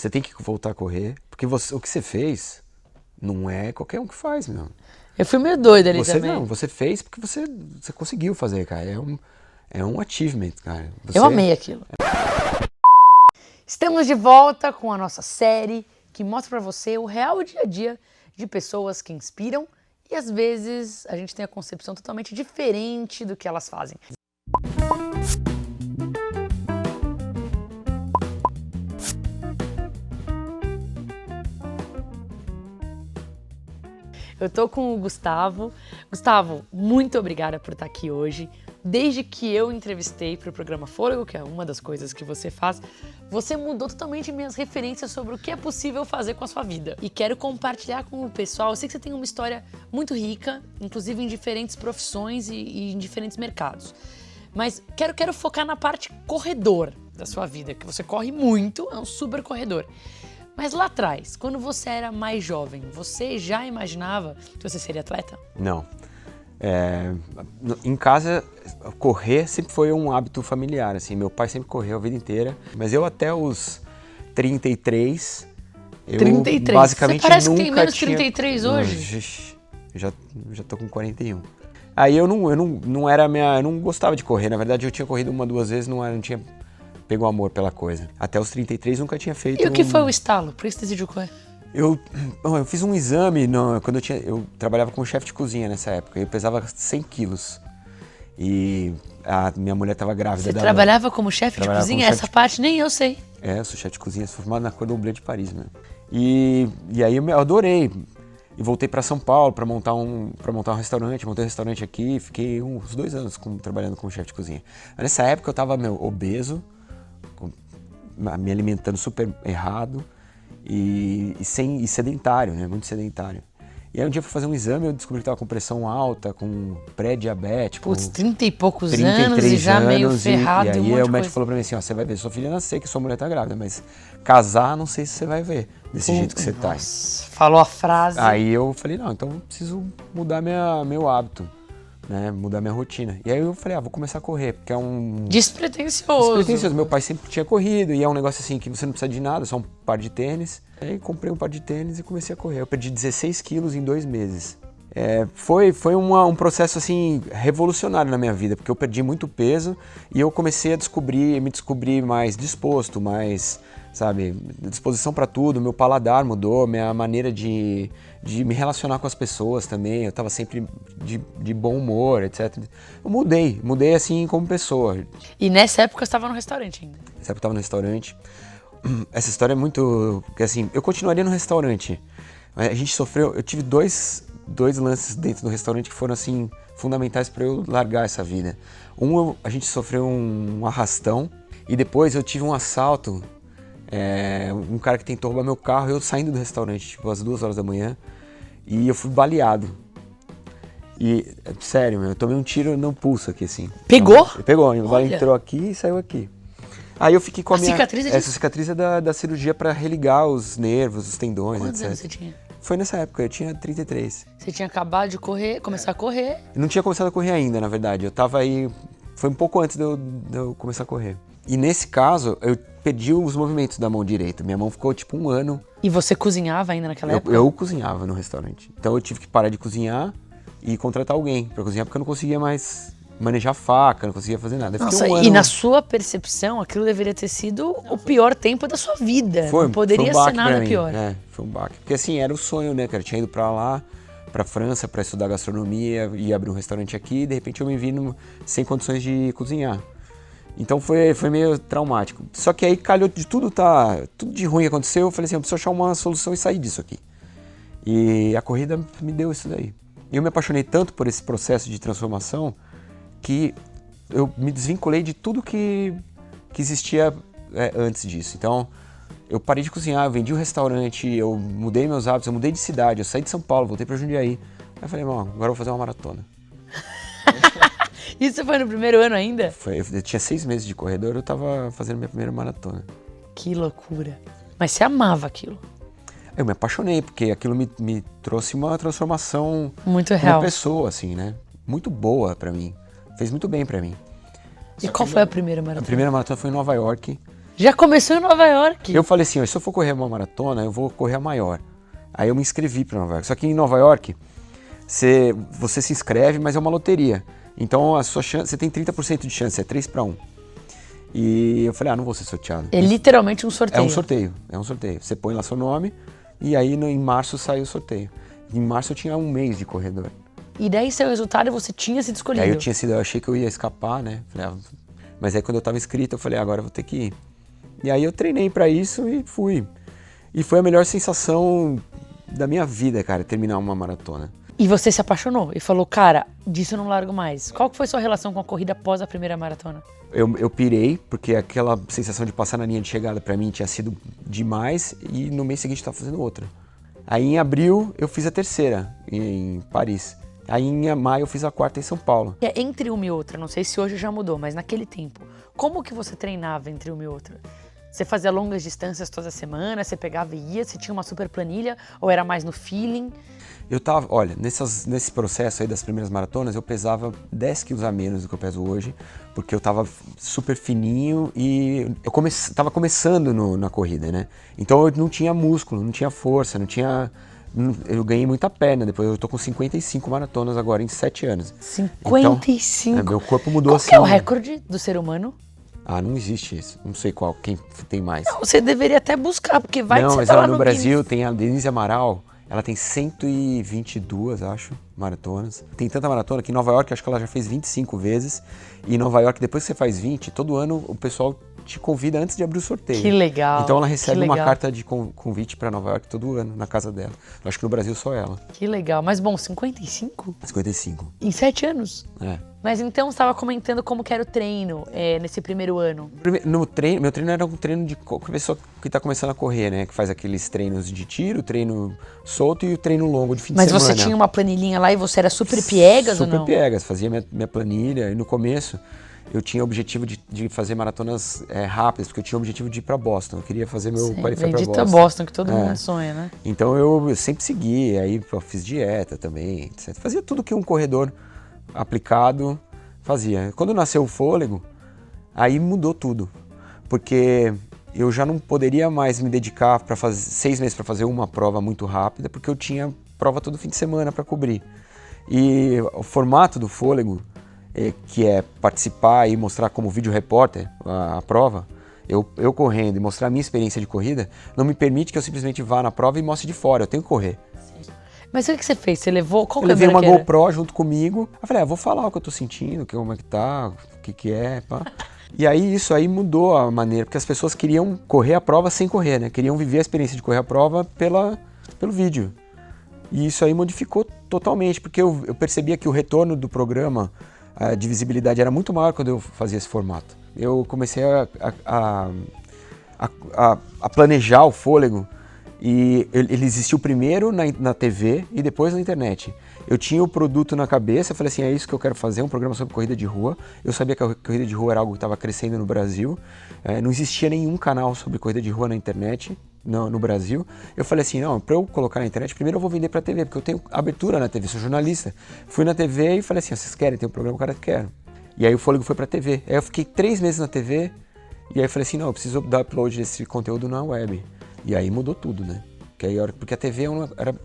Você tem que voltar a correr, porque o que você fez não é qualquer um que faz, meu. Eu fui meio doida ali também. Não, você fez porque você conseguiu fazer, cara. É um achievement, cara. Eu amei aquilo. Estamos de volta com a nossa série que mostra pra você o real dia a dia de pessoas que inspiram e às vezes a gente tem a concepção totalmente diferente do que elas fazem. Eu tô com o Gustavo. Gustavo, muito obrigada por estar aqui hoje. Desde que eu entrevistei para o programa Fôlego, que é uma das coisas que você faz, você mudou totalmente minhas referências sobre o que é possível fazer com a sua vida. E quero compartilhar com o pessoal. Eu sei que você tem uma história muito rica, inclusive em diferentes profissões e em diferentes mercados. Mas quero focar na parte corredor da sua vida, que você corre muito, é um super corredor. Mas lá atrás, quando você era mais jovem, você já imaginava que você seria atleta? Não. Em casa, correr sempre foi um hábito familiar, assim. Meu pai sempre correu a vida inteira, mas eu até os 33, 33? Basicamente você parece nunca que tem menos tinha... 33 hoje? Já tô com 41. Aí eu não gostava de correr, na verdade eu tinha corrido uma, duas vezes, não tinha pego amor pela coisa. Até os 33 nunca tinha feito... E o que foi o estalo? Por que você decidiu correr? Eu fiz um exame quando eu trabalhava como chefe de cozinha nessa época. Eu pesava 100 quilos. E a minha mulher estava grávida. Você trabalhava como chefe de cozinha? Essa parte nem eu sei. Eu sou chefe de cozinha, sou formado na Cordon Bleu de Paris, né? E aí eu adorei. E voltei para São Paulo para montar um restaurante. Montei um restaurante aqui, fiquei uns 2 anos trabalhando como chefe de cozinha. Mas nessa época eu estava obeso, me alimentando super errado. E sedentário, né? Muito sedentário. E aí um dia eu fui fazer um exame, eu descobri que estava com pressão alta, com pré-diabético. Putz, 30 e poucos anos e já meio ferrado. E aí um monte o de médico falou pra mim assim, ó, você vai ver, sua filha nascer, que sua mulher tá grávida, mas casar, não sei se você vai ver, desse jeito que você tá. Falou a frase. Aí eu falei, não, então eu preciso mudar meu hábito, né? Mudar minha rotina. E aí eu falei, vou começar a correr, porque é um... Despretensioso. Meu pai sempre tinha corrido e é um negócio assim que você não precisa de nada, só um par de tênis. Aí comprei um par de tênis e comecei a correr. Eu perdi 16 quilos em 2 meses. Foi um processo assim revolucionário na minha vida, porque eu perdi muito peso e eu comecei a me descobrir mais disposto, mais, sabe, disposição para tudo. Meu paladar mudou, minha maneira de me relacionar com as pessoas também. Eu estava sempre de bom humor, etc. Eu mudei assim como pessoa. E nessa época você estava no restaurante ainda? Nessa época eu estava no restaurante. Essa história é muito... Porque assim, eu continuaria no restaurante. A gente sofreu... Eu tive dois lances dentro do restaurante que foram assim fundamentais para eu largar essa vida. A gente sofreu um arrastão e depois eu tive um assalto. Um cara que tentou roubar meu carro, eu saindo do restaurante, tipo, às 2 horas da manhã, e eu fui baleado. E, sério, eu tomei um tiro no pulso aqui, assim. Pegou? Então, pegou, a bala entrou aqui e saiu aqui. Aí eu fiquei com a minha... Cicatriz Essa cicatriz é da cirurgia para religar os nervos, os tendões, Quantos etc. anos você tinha? Foi nessa época, eu tinha 33. Você tinha acabado de correr, começar a correr. Eu não tinha começado a correr ainda, na verdade. Eu tava aí... Foi um pouco antes de eu começar a correr. E nesse caso, eu perdi os movimentos da mão direita. Minha mão ficou tipo 1 ano. E você cozinhava ainda naquela época? Eu cozinhava no restaurante. Então eu tive que parar de cozinhar e contratar alguém para cozinhar, porque eu não conseguia mais manejar faca, não conseguia fazer nada. Nossa, e na sua percepção, aquilo deveria ter sido o pior tempo da sua vida. Não poderia ser nada pior. Foi um baque. Porque assim, era o sonho, né, cara? Eu tinha ido pra lá, pra França, pra estudar gastronomia, ia abrir um restaurante aqui, e de repente eu me vi sem condições de cozinhar. Então foi meio traumático. Só que aí calhou de tudo de ruim aconteceu, eu falei assim, eu preciso achar uma solução e sair disso aqui. E a corrida me deu isso daí. E eu me apaixonei tanto por esse processo de transformação que eu me desvinculei de tudo que existia antes disso. Então, eu parei de cozinhar, eu vendi o restaurante, eu mudei meus hábitos, eu mudei de cidade, eu saí de São Paulo, voltei para Jundiaí. Aí eu falei, agora eu vou fazer uma maratona. Isso foi no primeiro ano ainda? Eu tinha 6 meses de corredor, eu tava fazendo minha primeira maratona. Que loucura. Mas você amava aquilo? Eu me apaixonei, porque aquilo me trouxe uma transformação muito real. Como pessoa, assim, né? Muito boa pra mim. Fez muito bem pra mim. E qual foi a primeira maratona? A primeira maratona foi em Nova York. Já começou em Nova York? Eu falei assim, ó, se eu for correr uma maratona, eu vou correr a maior. Aí eu me inscrevi para Nova York. Só que em Nova York, você se inscreve, mas é uma loteria. Então a sua chance, você tem 30% de chance, é 3-1. E eu falei, não vou ser sorteado. É literalmente um sorteio. É um sorteio. Você põe lá seu nome e aí em março sai o sorteio. Em março eu tinha um mês de corredor. E daí seu resultado você tinha sido escolhido? Aí eu achei que eu ia escapar, né? Falei, mas aí quando eu tava inscrito, eu falei, agora eu vou ter que ir. E aí eu treinei pra isso e fui. E foi a melhor sensação da minha vida, cara, terminar uma maratona. E você se apaixonou e falou, cara, disso eu não largo mais. Qual que foi sua relação com a corrida após a primeira maratona? Eu pirei, porque aquela sensação de passar na linha de chegada pra mim tinha sido demais e no mês seguinte eu tava fazendo outra. Aí em abril eu fiz a terceira, em Paris. Aí em maio eu fiz a quarta em São Paulo. Entre uma e outra, não sei se hoje já mudou, mas naquele tempo, como que você treinava entre uma e outra? Você fazia longas distâncias toda semana, você pegava e ia, você tinha uma super planilha ou era mais no feeling? Eu tava, olha, nesse processo aí das primeiras maratonas, eu pesava 10 quilos a menos do que eu peso hoje, porque eu tava super fininho e eu tava começando na corrida, né? Então eu não tinha músculo, não tinha força, eu ganhei muita perna, depois eu tô com 55 maratonas agora em 7 anos. 55? Então, meu corpo mudou assim. Qual que é o recorde do ser humano? Não existe isso. Não sei quem tem mais. Não, você deveria até buscar, porque vai que você mas tá lá no Brasil Guinness. tem a Denise Amaral, ela tem 122, acho, maratonas. Tem tanta maratona que em Nova York acho que ela já fez 25 vezes. E em Nova York, depois que você faz 20, todo ano o pessoal te convida antes de abrir o sorteio. Que legal. Então ela recebe uma carta de convite para Nova York todo ano, na casa dela. Eu acho que no Brasil só ela. Que legal. Mas bom, 55? 55. Em 7 anos? É. Mas então você estava comentando como que era o treino nesse primeiro ano. Meu treino era um treino de pessoa que está começando a correr, né? Que faz aqueles treinos de tiro, treino solto e o treino longo de fim de semana. Mas você tinha uma planilhinha lá e você era super piegas ou não? Super piegas, fazia minha planilha e no começo eu tinha o objetivo de fazer maratonas rápidas, porque eu tinha o objetivo de ir para Boston. Eu queria fazer meu qualifier para Bendita Boston. Boston, que todo mundo sonha, né? Então eu sempre segui, aí eu fiz dieta também, etc. Fazia tudo que um corredor aplicado fazia. Quando nasceu o fôlego, aí mudou tudo, porque eu já não poderia mais me dedicar para fazer 6 meses para fazer uma prova muito rápida, porque eu tinha prova todo fim de semana para cobrir. E o formato do fôlego, que é participar e mostrar como vídeo repórter a prova, eu correndo e mostrar a minha experiência de corrida, não me permite que eu simplesmente vá na prova e mostre de fora, eu tenho que correr. Mas o que você fez? Você levou? Qual eu levei uma que era? GoPro junto comigo. Eu falei, vou falar o que eu tô sentindo, como é que tá, o que é, pá. E aí isso aí mudou a maneira, porque as pessoas queriam correr a prova sem correr, né? Queriam viver a experiência de correr a prova pelo vídeo. E isso aí modificou totalmente, porque eu percebia que o retorno do programa de visibilidade era muito maior quando eu fazia esse formato. Eu comecei a planejar o fôlego. E ele existiu primeiro na TV e depois na internet. Eu tinha o produto na cabeça, eu falei assim, é isso que eu quero fazer, um programa sobre corrida de rua. Eu sabia que a corrida de rua era algo que estava crescendo no Brasil. Não existia nenhum canal sobre corrida de rua na internet, no Brasil. Eu falei assim, não, para eu colocar na internet, primeiro eu vou vender para a TV, porque eu tenho abertura na TV, sou jornalista. Fui na TV e falei assim, vocês querem ter um programa? O cara quer. E aí o fôlego foi para a TV. Aí eu fiquei 3 meses na TV e aí eu falei assim, não, eu preciso dar upload desse conteúdo na web. E aí mudou tudo, né? Porque a TV,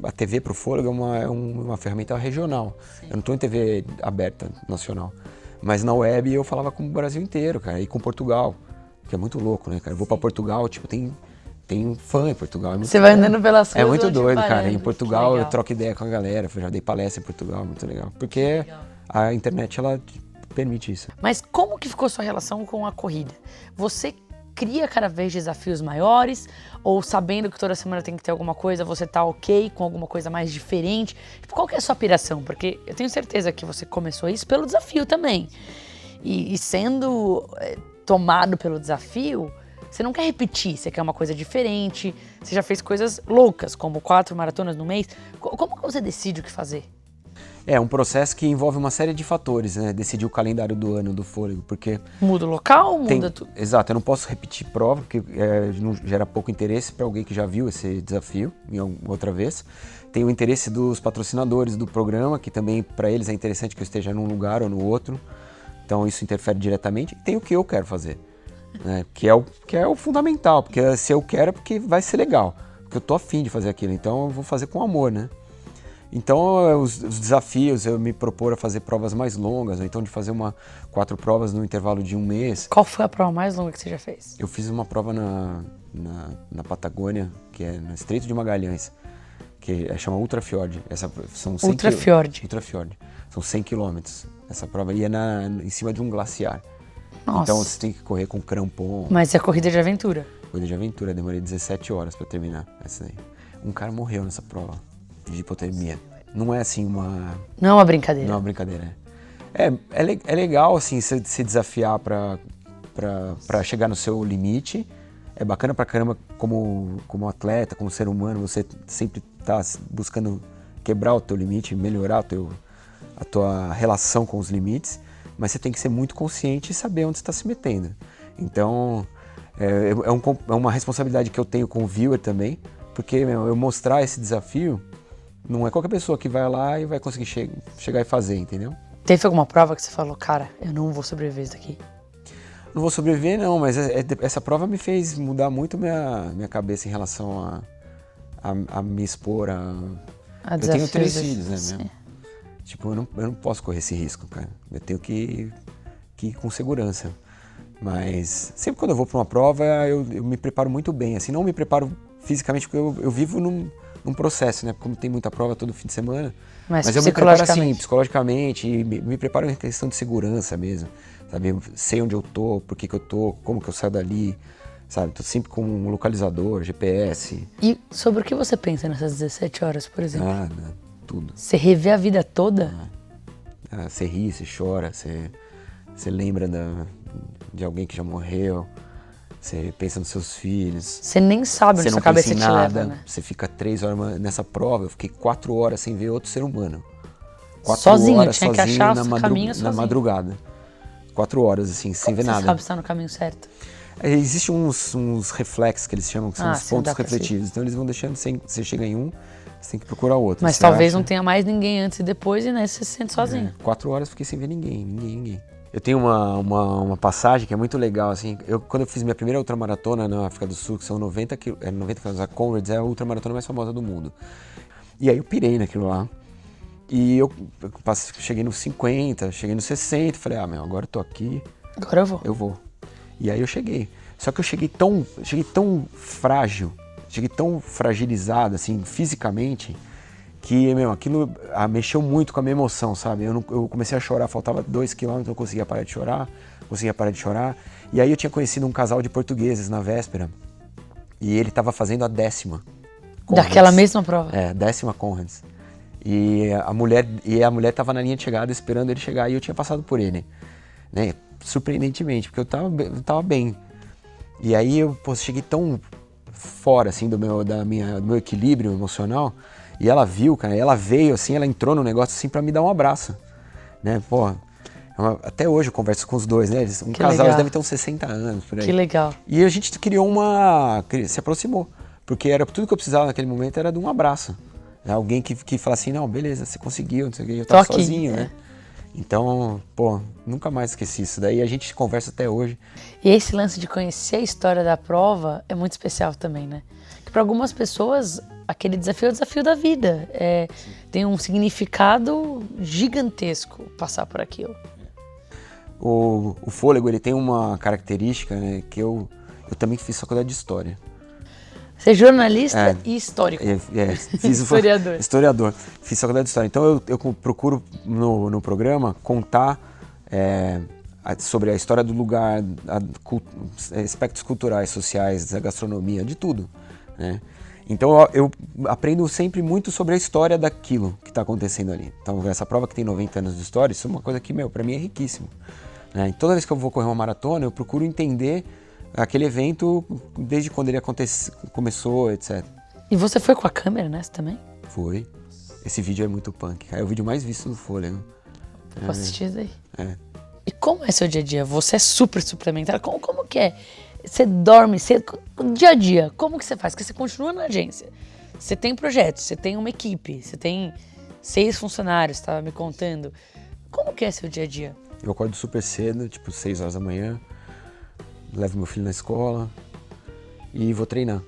a TV pro fôlego é uma ferramenta regional. Sim. Eu não estou em TV aberta, nacional. Mas na web eu falava com o Brasil inteiro, cara, e com Portugal, que é muito louco, né, cara? Eu vou para Portugal, tipo, tem um fã em Portugal. Você vai andando pelas ruas. É muito doido, cara. Em Portugal eu troco ideia com a galera, eu já dei palestra em Portugal, muito legal. Porque a internet, ela permite isso. Mas como que ficou sua relação com a corrida? Você cria cada vez desafios maiores, ou sabendo que toda semana tem que ter alguma coisa, você tá ok com alguma coisa mais diferente? Qual que é a sua piração? Porque eu tenho certeza que você começou isso pelo desafio também. E sendo tomado pelo desafio, você não quer repetir, você quer uma coisa diferente, você já fez coisas loucas, como 4 maratonas no mês. Como que você decide o que fazer? É um processo que envolve uma série de fatores, né? Decidir o calendário do ano do fôlego, porque... Muda o local, muda tudo? Exato, eu não posso repetir prova, porque não gera pouco interesse para alguém que já viu esse desafio outra vez. Tem o interesse dos patrocinadores do programa, que também para eles é interessante que eu esteja num lugar ou no outro, então isso interfere diretamente. E tem o que eu quero fazer. né? Que é o fundamental, porque se eu quero é porque vai ser legal, porque eu tô afim de fazer aquilo, então eu vou fazer com amor, né? Então os desafios, eu me propor a fazer provas mais longas, ou então de fazer 4 provas no intervalo de um mês. Qual foi a prova mais longa que você já fez? Eu fiz uma prova na Patagônia, que é no Estreito de Magalhães, que chama Ultrafjord. São 100 Ultrafjord. Ultrafjord. São 100 quilômetros. Essa prova ia em cima de um glaciar. Nossa. Então você tem que correr com crampon. Mas é corrida de aventura? Corrida de aventura, demorei 17 horas pra terminar essa daí. Um cara morreu nessa prova de hipotermia. Não é assim Não é uma brincadeira. Não é uma brincadeira. É legal assim se desafiar pra chegar no seu limite. É bacana pra caramba como atleta, como ser humano, você sempre tá buscando quebrar o teu limite, melhorar a tua relação com os limites, mas você tem que ser muito consciente e saber onde você está se metendo. Então, é uma responsabilidade que eu tenho com o viewer também, porque eu mostrar esse desafio, não é qualquer pessoa que vai lá e vai conseguir chegar e fazer, entendeu? Teve alguma prova que você falou, cara, eu não vou sobreviver isso daqui? Não vou sobreviver não, mas essa prova me fez mudar muito minha cabeça em relação a me expor A eu tenho 3 desafios, filhos, né, sim. mesmo? Tipo, eu não posso correr esse risco, cara. Eu tenho que ir com segurança. Mas sempre quando eu vou para uma prova, eu me preparo muito bem. Assim, não me preparo fisicamente, porque eu vivo num processo, né? Como tem muita prova todo fim de semana. Mas eu me preparo assim, psicologicamente, e me preparo em questão de segurança mesmo. Sabe? Eu sei onde eu tô, por que eu tô, como que eu saio dali. Sabe? Tô sempre com um localizador, GPS. E sobre o que você pensa nessas 17 horas, por exemplo? Tudo. Você revê a vida toda? Você ri, você chora, você lembra de alguém que já morreu, você pensa nos seus filhos. Você nem sabe onde sua cabeça te leva, né? Você fica 3 horas nessa prova, eu fiquei 4 horas sem ver outro ser humano. 4 sozinho, horas tinha que sozinho achar o caminho sozinho. Na madrugada. 4 horas, assim, sem ver nada. Você sabe se tá no caminho certo? Existem uns reflexos que eles chamam, que são os pontos refletivos. Então eles vão deixando, você chega em um, você tem que procurar outro. Mas talvez não tenha mais ninguém antes e depois, e né, você se sente sozinho. 4 horas fiquei sem ver ninguém. Eu tenho uma passagem que é muito legal, assim. Quando eu fiz minha primeira ultramaratona na África do Sul, que são 90 km, a Comrades é a ultramaratona mais famosa do mundo. E aí eu pirei naquilo lá. E eu cheguei nos 50, cheguei nos 60, falei, agora eu tô aqui. Agora eu vou. Eu vou. E aí eu cheguei. Só que eu cheguei tão frágil, cheguei tão fragilizado, assim, fisicamente, que, aquilo mexeu muito com a minha emoção, sabe? Eu comecei a chorar, faltava 2 quilômetros, eu conseguia parar de chorar. E aí eu tinha conhecido um casal de portugueses na véspera, e ele estava fazendo a 10ª Conrads. Daquela mesma prova? 10ª Conrads. E a mulher estava na linha de chegada esperando ele chegar, e eu tinha passado por ele, né? Surpreendentemente, porque eu tava bem. E aí eu cheguei tão fora, assim, do meu equilíbrio emocional, e ela viu, cara, ela veio, assim, ela entrou no negócio, assim, pra me dar um abraço, né? Até hoje eu converso com os dois, né? Um casal, eles devem ter uns 60 anos, por aí. Que legal. E a gente criou se aproximou, porque tudo que eu precisava naquele momento era de um abraço. Alguém que fala assim, não, beleza, você conseguiu, não sei o que, eu tava sozinho, né? Então, nunca mais esqueci isso daí, a gente conversa até hoje. E esse lance de conhecer a história da prova é muito especial também, né? Que para algumas pessoas, aquele desafio é o desafio da vida. Tem um significado gigantesco passar por aquilo. O fôlego, ele tem uma característica, né, que eu também fiz faculdade de História. Você é jornalista e histórico. Fiz Historiador. Historiador. Fiz faculdade de História. Então eu procuro no programa contar sobre a história do lugar, aspectos culturais, sociais, da gastronomia, de tudo, né? Então eu aprendo sempre muito sobre a história daquilo que está acontecendo ali. Então essa prova que tem 90 anos de história, isso é uma coisa que, para mim é riquíssimo, né? E toda vez que eu vou correr uma maratona, eu procuro entender aquele evento desde quando ele começou, etc. E você foi com a câmera nessa também? Foi. Esse vídeo é muito punk. É o vídeo mais visto do Fôlego. Vou assistir isso aí. E como é seu dia a dia? Você é super suplementar. Como que é? Você dorme, dia a dia, como que você faz? Porque você continua na agência. Você tem projetos, você tem uma equipe, você tem 6 funcionários, estava me contando. Como que é seu dia a dia? Eu acordo super cedo, tipo 6 horas da manhã. levo meu filho na escola e vou treinar.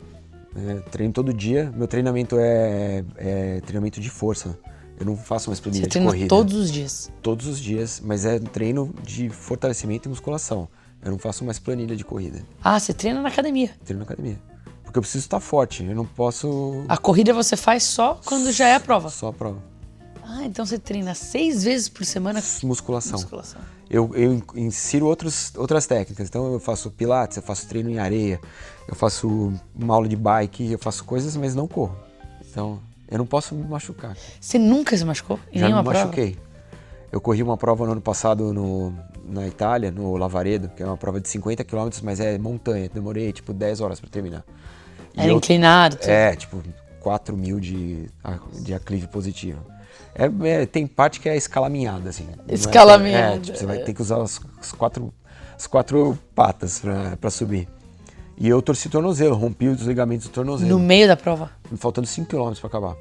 Treino todo dia. Meu treinamento é treinamento de força. Eu não faço mais planilha de corrida. Você treina todos os dias? Todos os dias, mas é treino de fortalecimento e musculação. Eu não faço mais planilha de corrida. Ah, você treina na academia? Treino na academia. Porque eu preciso estar forte, eu não posso... A corrida você faz só quando já é a prova? Só a prova. Ah, então você treina 6 vezes por semana? Musculação. Eu insiro outras técnicas. Então eu faço pilates, eu faço treino em areia, eu faço uma aula de bike, eu faço coisas, mas não corro. Então eu não posso me machucar. Você nunca se machucou em nenhuma prova? Já me machuquei. Eu corri uma prova no ano passado na Itália, no Lavaredo, que é uma prova de 50 km, mas é montanha. Demorei 10 horas para terminar. Era inclinado? Tudo. 4.000 de aclive positivo. Tem parte que é escalaminhada, assim. Escalaminhada. Você vai ter que usar as quatro patas para subir. E eu torci o tornozelo, rompi os ligamentos do tornozelo. No meio da prova? Faltando 5 km para acabar.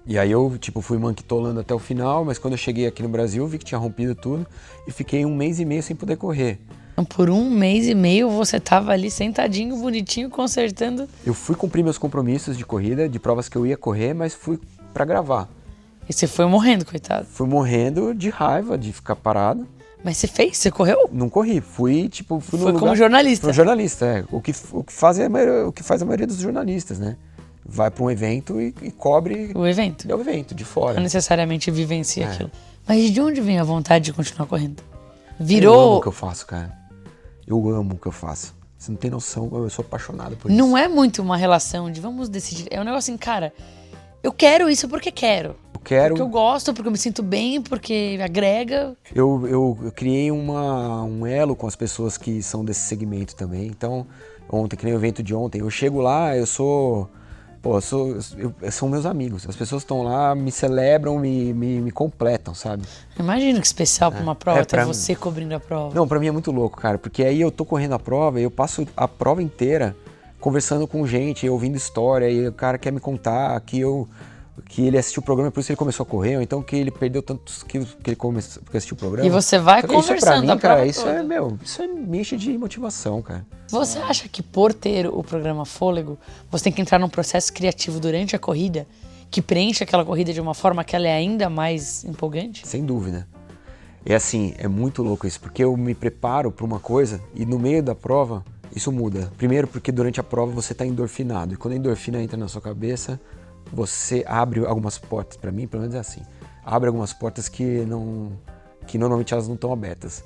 E aí eu, fui manquitolando até o final, mas quando eu cheguei aqui no Brasil, vi que tinha rompido tudo e fiquei 1 mês e meio sem poder correr. Então, por 1 mês e meio você tava ali sentadinho, bonitinho, consertando? Eu fui cumprir meus compromissos de corrida, de provas que eu ia correr, mas fui para gravar. E você foi morrendo, coitado? Fui morrendo de raiva de ficar parado. Mas você fez? Você correu? Não corri, fui no Foi lugar... como jornalista? Como jornalista, O que faz a maioria dos jornalistas, né? Vai para um evento e cobre... O evento? É o evento, de fora. Não necessariamente vivencia aquilo. Mas de onde vem a vontade de continuar correndo? Eu amo o que eu faço, cara. Eu amo o que eu faço. Você não tem noção, eu sou apaixonado por isso. Não é muito uma relação de vamos decidir. É um negócio assim, cara, eu quero isso porque quero. Porque eu gosto, porque eu me sinto bem, porque agrega. Eu criei um elo com as pessoas que são desse segmento também. Então, que nem o evento de ontem, eu chego lá, são meus amigos. As pessoas estão lá, me celebram, me completam, sabe? Imagina que especial pra uma prova, ter você cobrindo a prova. Não, pra mim é muito louco, cara, porque aí eu tô correndo a prova e eu passo a prova inteira conversando com gente, ouvindo história, e o cara quer me contar que ele assistiu o programa, por isso ele começou a correr, ou então que ele perdeu tantos quilos que ele começou porque assistiu o programa. E você vai conversando isso pra mim, a prova cara, toda. Isso me enche de motivação, cara. Você acha que por ter o programa Fôlego, você tem que entrar num processo criativo durante a corrida que preenche aquela corrida de uma forma que ela é ainda mais empolgante? Sem dúvida. É muito louco isso, porque eu me preparo para uma coisa e no meio da prova isso muda. Primeiro porque durante a prova você tá endorfinado, e quando a endorfina entra na sua cabeça, você abre algumas portas, para mim, pelo menos é assim, abre algumas portas que normalmente elas não estão abertas.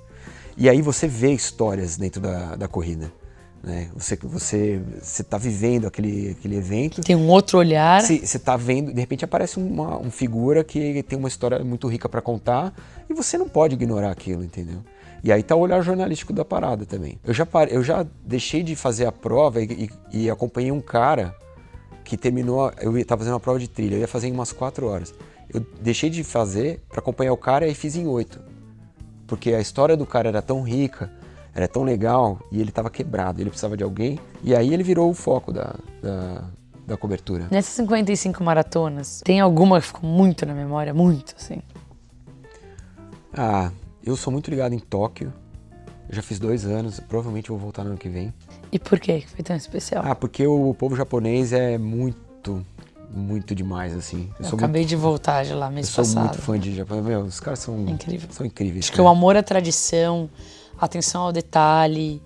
E aí você vê histórias dentro da corrida, né? Você tá vivendo aquele evento. Tem um outro olhar. Você tá vendo, de repente aparece uma figura que tem uma história muito rica para contar e você não pode ignorar aquilo, entendeu? E aí tá o olhar jornalístico da parada também. Eu já deixei de fazer a prova e acompanhei um cara que terminou, eu estava fazendo uma prova de trilha, eu ia fazer em umas 4 horas. Eu deixei de fazer para acompanhar o cara e fiz em 8. Porque a história do cara era tão rica, era tão legal, e ele estava quebrado, ele precisava de alguém. E aí ele virou o foco da cobertura. Nessas 55 maratonas, tem alguma que ficou muito na memória? Muito, assim? Eu sou muito ligado em Tóquio. Eu já fiz 2 anos, provavelmente vou voltar no ano que vem. E por que foi tão especial? Porque o povo japonês é muito, muito demais, assim. Eu acabei de voltar de lá mês passado. Eu sou muito fã de Japão. Os caras são incríveis. Acho que o amor à tradição, a atenção ao detalhe,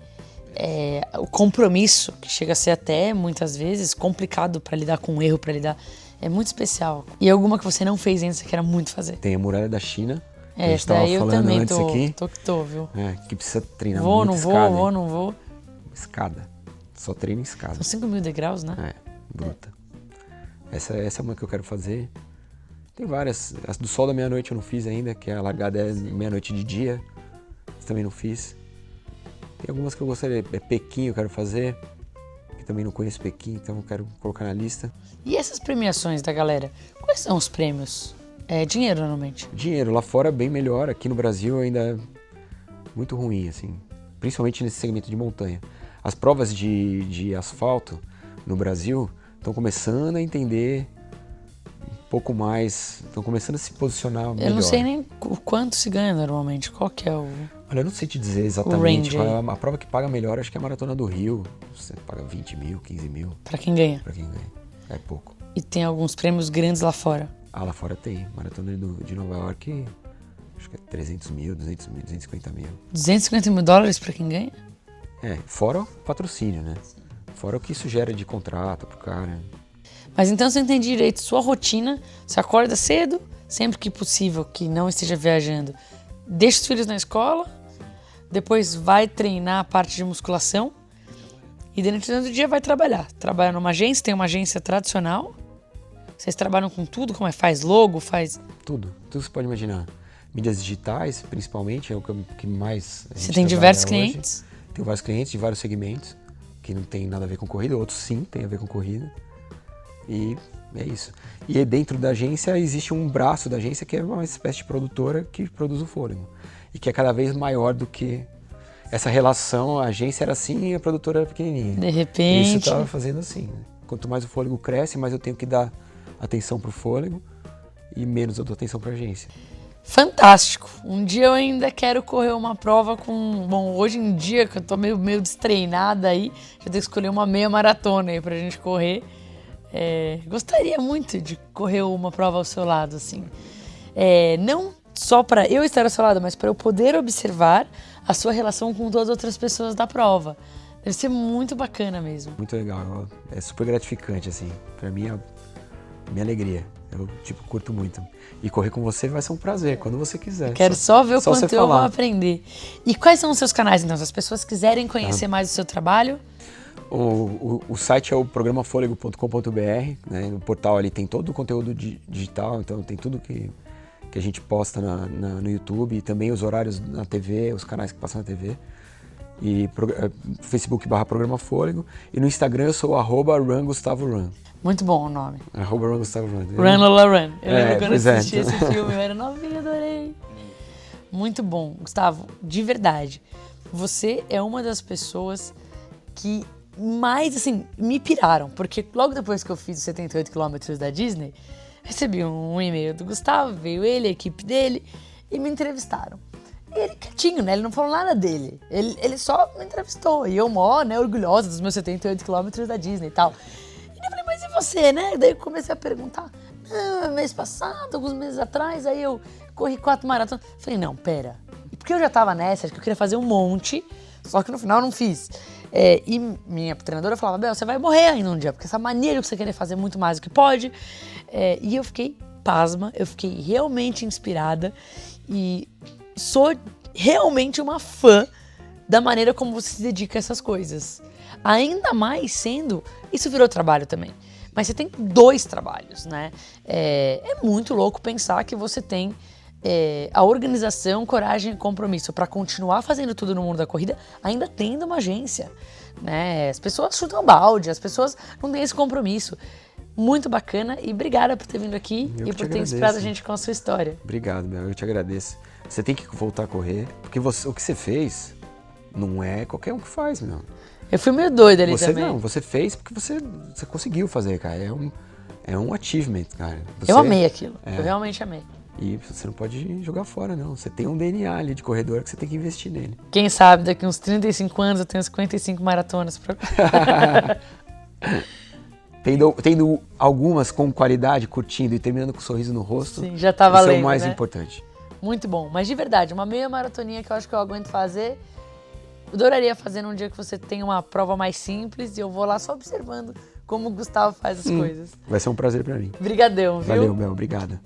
o compromisso, que chega a ser até, muitas vezes, complicado para lidar com o erro, é muito especial. E alguma que você não fez ainda, você quer muito fazer? Tem a Muralha da China. Essa daí eu também tô, viu? Que precisa treinar muito escada. Não vou. Escada. Só treino em escada. São 5.000 degraus, né? Bruta. Essa é uma que eu quero fazer. Tem várias. As do Sol da Meia-Noite eu não fiz ainda, que a largada é meia-noite de dia. Essa também não fiz. Tem algumas que eu gostaria. Pequim eu quero fazer. Que também não conheço Pequim, então eu quero colocar na lista. E essas premiações da galera? Quais são os prêmios? É dinheiro, normalmente? Dinheiro. Lá fora é bem melhor. Aqui no Brasil ainda é muito ruim, assim. Principalmente nesse segmento de montanha. As provas de asfalto no Brasil estão começando a entender um pouco mais, estão começando a se posicionar melhor. Eu não sei nem o quanto se ganha normalmente, qual que é o... Olha, eu não sei te dizer exatamente range qual é a prova que paga melhor, acho que é a Maratona do Rio. Você paga 20 mil, 15 mil. Pra quem ganha. Pra quem ganha. É pouco. E tem alguns prêmios grandes lá fora. Ah, lá fora tem. Maratona de Nova York, acho que é 300 mil, 200 mil, 250 mil. 250 mil dólares pra quem ganha? É, fora o patrocínio, né? Fora o que isso gera de contrato pro cara. Mas então, se eu entendi direito, sua rotina, você acorda cedo, sempre que possível, que não esteja viajando, deixa os filhos na escola, depois vai treinar a parte de musculação e durante o dia vai trabalhar. Trabalha numa agência, tem uma agência tradicional. Vocês trabalham com tudo, como é? Faz logo, faz... Tudo que você pode imaginar. Mídias digitais, principalmente, é o que mais a gente Você tem trabalha diversos hoje. clientes? Tenho vários clientes de vários segmentos, que não tem nada a ver com corrida, outros sim tem a ver com corrida. E é isso. E dentro da agência existe um braço da agência que é uma espécie de produtora que produz o fôlego. E que é cada vez maior do que essa relação, a agência era assim e a produtora era pequenininha. De repente... Isso estava fazendo assim. Né? Quanto mais o fôlego cresce, mais eu tenho que dar atenção pro fôlego e menos eu dou atenção pra agência. Fantástico. Um dia eu ainda quero correr uma prova com... Bom, hoje em dia, que eu tô meio destreinada aí, já tenho que escolher uma meia maratona aí pra gente correr. Gostaria muito de correr uma prova ao seu lado, assim. Não só para eu estar ao seu lado, mas para eu poder observar a sua relação com todas as outras pessoas da prova. Deve ser muito bacana mesmo. Muito legal. É super gratificante, assim. Pra mim é minha alegria. Eu, curto muito. E correr com você vai ser um prazer, quando você quiser. Quero só ver o só quanto eu vou aprender. E quais são os seus canais, então? Se as pessoas quiserem conhecer mais o seu trabalho... O site é o programafolego.com.br, né? No portal ali tem todo o conteúdo digital, então tem tudo que a gente posta no YouTube, e também os horários na TV, os canais que passam na TV. E Facebook/Programa Fôlego. E no Instagram eu sou @RunGustavoRun. Muito bom o nome. @RunGustavoRun. Run Lola Run. Eu lembro quando pois eu assisti esse filme, eu era novinha, adorei. Muito bom. Gustavo, de verdade, você é uma das pessoas que mais, assim, me piraram. Porque logo depois que eu fiz os 78 km da Disney, recebi um e-mail do Gustavo, veio ele, a equipe dele, e me entrevistaram. E ele quietinho, né? Ele não falou nada dele. Ele só me entrevistou. E eu, né, orgulhosa dos meus 78 km da Disney e tal. E eu falei, mas e você, né? Daí eu comecei a perguntar. Mês passado, alguns meses atrás, aí eu corri 4 maratonas. Falei, não, pera. Porque eu já tava nessa, acho que eu queria fazer um monte, só que no final eu não fiz. E minha treinadora falava, Bel, você vai morrer ainda um dia, porque essa mania de você querer fazer muito mais do que pode. E eu fiquei pasma, eu fiquei realmente inspirada e sou realmente uma fã da maneira como você se dedica a essas coisas. Ainda mais sendo, isso virou trabalho também, mas você tem 2 trabalhos, né? É muito louco pensar que você tem a organização, coragem e compromisso para continuar fazendo tudo no mundo da corrida, ainda tendo uma agência, né? As pessoas chutam balde, as pessoas não têm esse compromisso. Muito bacana e obrigada por ter vindo aqui e por ter inspirado a gente com a sua história. Obrigado, Bel, eu te agradeço. Você tem que voltar a correr, porque o que você fez não é qualquer um que faz, meu. Eu fui meio doida ali também. Não, você fez porque você conseguiu fazer, cara. É um achievement, cara. Eu amei aquilo, eu realmente amei. E você não pode jogar fora, não. Você tem um DNA ali de corredor que você tem que investir nele. Quem sabe daqui uns 35 anos eu tenho 55 maratonas pra... Tendo algumas com qualidade, curtindo e terminando com um sorriso no rosto. Sim, já tá valendo, isso é o mais né? importante. Muito bom. Mas de verdade, uma meia maratoninha que eu acho que eu aguento fazer. Eu adoraria fazer num dia que você tem uma prova mais simples e eu vou lá só observando como o Gustavo faz as coisas. Vai ser um prazer pra mim. Brigadão, viu? Valeu, Bel. Obrigado.